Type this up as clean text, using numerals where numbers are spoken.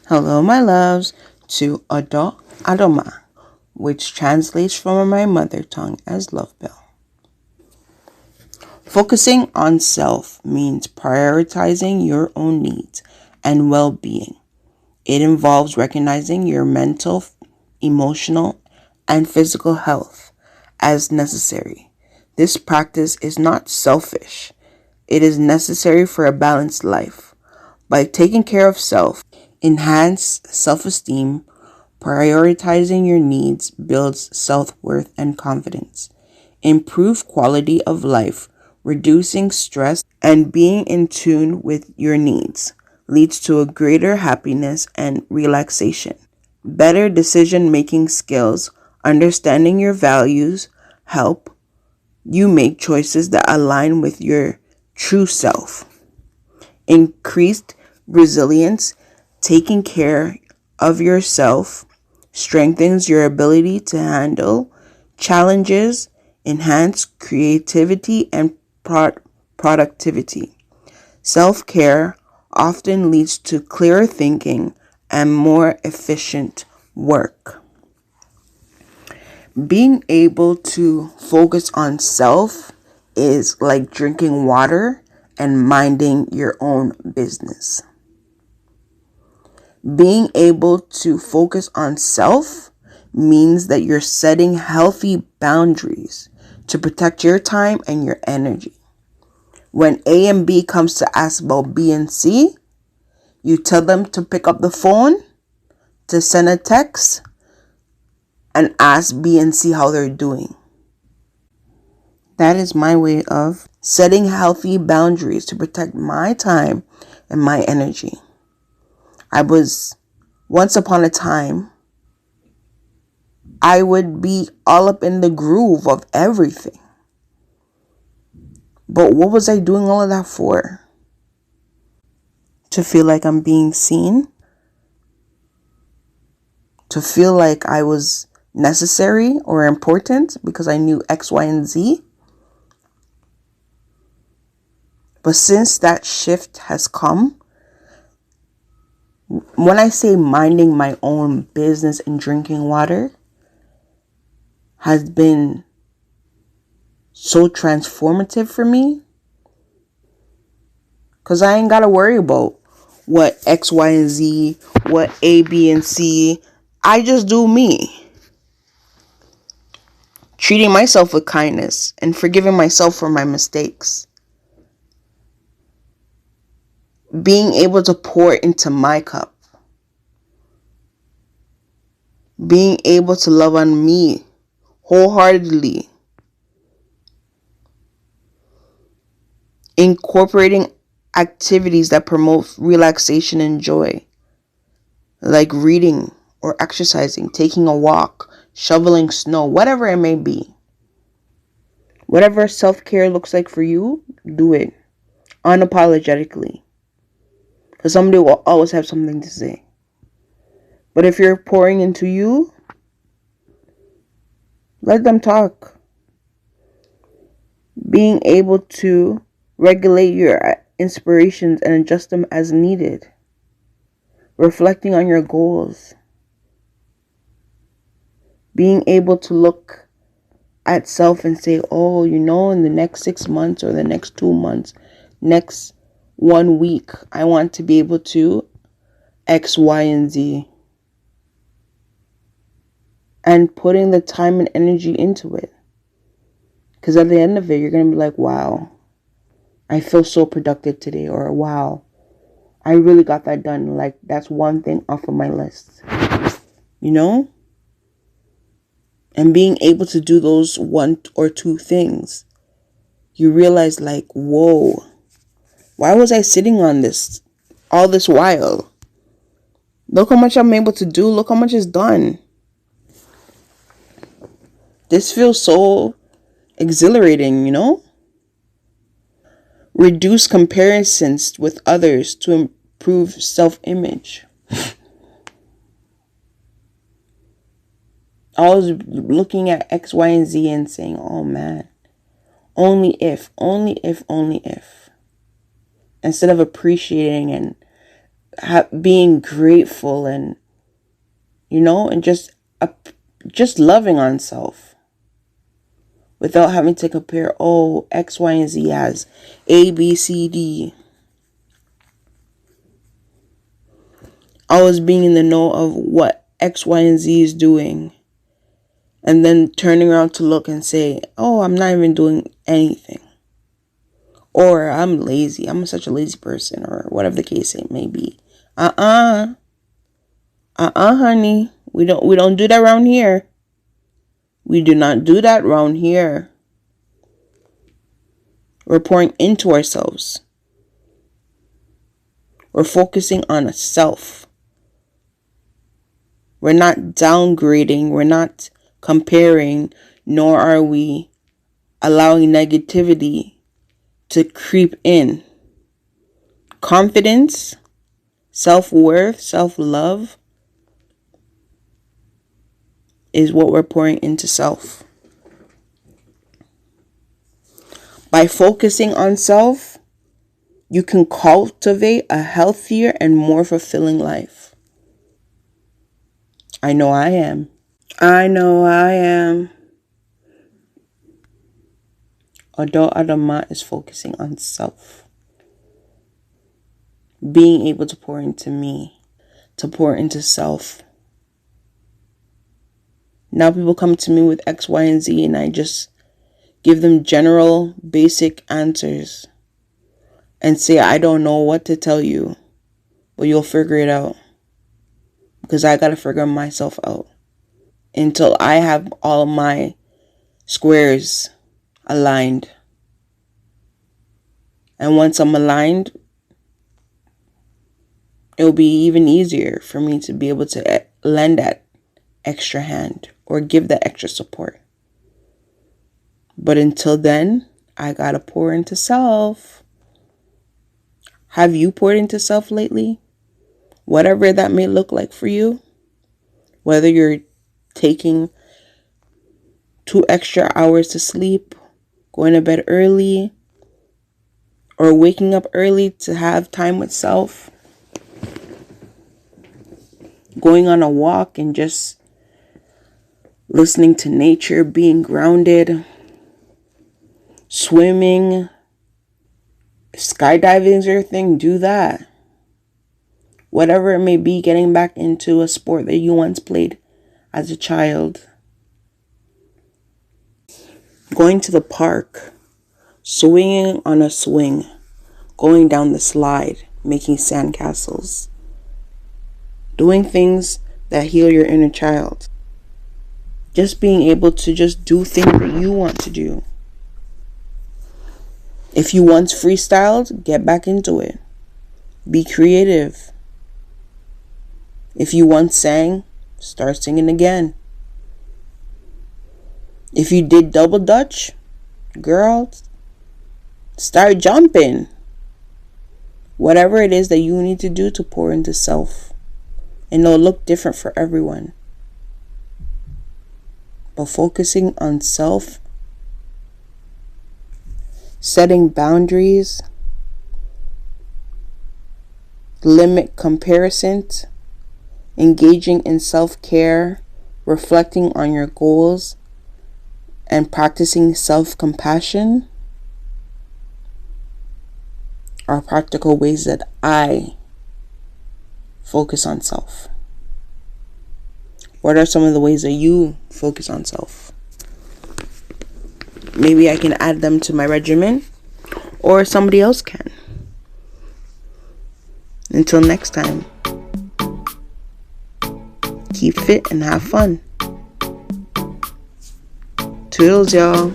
Hello, my loves, to Adoma, which translates from my mother tongue as Love Bell. Focusing on self means prioritizing your own needs and well being. It involves recognizing your mental, emotional, and physical health as necessary. This practice is not selfish, it is necessary for a balanced life. By taking care of self, enhance self esteem. Prioritizing your needs builds self-worth and confidence. Improve quality of life, reducing stress and being in tune with your needs leads to a greater happiness and relaxation. Better decision-making skills, understanding your values help you make choices that align with your true self. Increased resilience, taking care of yourself strengthens your ability to handle challenges, enhance creativity and productivity. Self-care often leads to clearer thinking and more efficient work. Being able to focus on self is like drinking water and minding your own business. Being able to focus on self means that you're setting healthy boundaries to protect your time and your energy. When A and B comes to ask about B and C, you tell them to pick up the phone, to send a text, and ask B and C how they're doing. That is my way of setting healthy boundaries to protect my time and my energy. Once upon a time, I would be all up in the groove of everything. But what was I doing all of that for? To feel like I'm being seen? To feel like I was necessary or important because I knew X, Y, and Z? But since that shift has come, when I say minding my own business and drinking water has been so transformative for me, because I ain't got to worry about what X, Y, and Z, what A, B, and C. I just do me. Treating myself with kindness and forgiving myself for my mistakes. Being able to pour into my cup. Being able to love on me wholeheartedly. Incorporating activities that promote relaxation and joy, like reading or exercising, taking a walk, shoveling snow, whatever it may be. Whatever self-care looks like for you, do it unapologetically. Because somebody will always have something to say. But if you're pouring into you, let them talk. Being able to regulate your inspirations and adjust them as needed. Reflecting on your goals. Being able to look at self and say, oh, in the next 6 months or the next 2 months, next 1 week, I want to be able to X, Y, and Z. And putting the time and energy into it. Because at the end of it, you're going to be like, wow, I feel so productive today. Or wow, I really got that done. Like, that's one thing off of my list. And being able to do those 1 or 2 things, you realize like, whoa, why was I sitting on this all this while? Look how much I'm able to do. Look how much is done. This feels so exhilarating, Reduce comparisons with others to improve self-image. I was looking at X, Y, and Z and saying, oh man, only if. Instead of appreciating and being grateful and, and just loving on self without having to compare, X, Y, and Z has A, B, C, D. Always being in the know of what X, Y, and Z is doing. And then turning around to look and say, I'm not even doing anything. Or I'm lazy. I'm such a lazy person, or whatever the case it may be. Honey. We don't do that around here. We do not do that around here. We're pouring into ourselves. We're focusing on a self. We're not downgrading. We're not comparing, nor are we allowing negativity to creep in. Confidence, self-worth, self-love is what we're pouring into self. By focusing on self, you can cultivate a healthier and more fulfilling life. I know I am. Adoma is focusing on self. Being able to pour into me, to pour into self. Now people come to me with X, Y, and Z, and I just give them general, basic answers and say, I don't know what to tell you, but you'll figure it out. Because I got to figure myself out until I have all of my squares aligned. And once I'm aligned, it'll be even easier for me to be able to lend that extra hand or give that extra support. But until then, I gotta pour into self. Have you poured into self lately? Whatever that may look like for you. Whether you're taking 2 extra hours to sleep, going to bed early, or waking up early to have time with self. Going on a walk and just listening to nature, being grounded. Swimming, skydiving is your thing, do that. Whatever it may be, getting back into a sport that you once played as a child. Going to the park, swinging on a swing, going down the slide, making sandcastles. Doing things that heal your inner child. Just being able to just do things that you want to do. If you once freestyled, get back into it. Be creative. If you once sang, start singing again. If you did double dutch, girl, start jumping. Whatever it is that you need to do to pour into self. And it'll look different for everyone. But focusing on self, setting boundaries, limit comparison, engaging in self-care, reflecting on your goals, and practicing self-compassion are practical ways that I focus on self. What are some of the ways that you focus on self? Maybe I can add them to my regimen, or somebody else can. Until next time, keep fit and have fun. Toodles, y'all.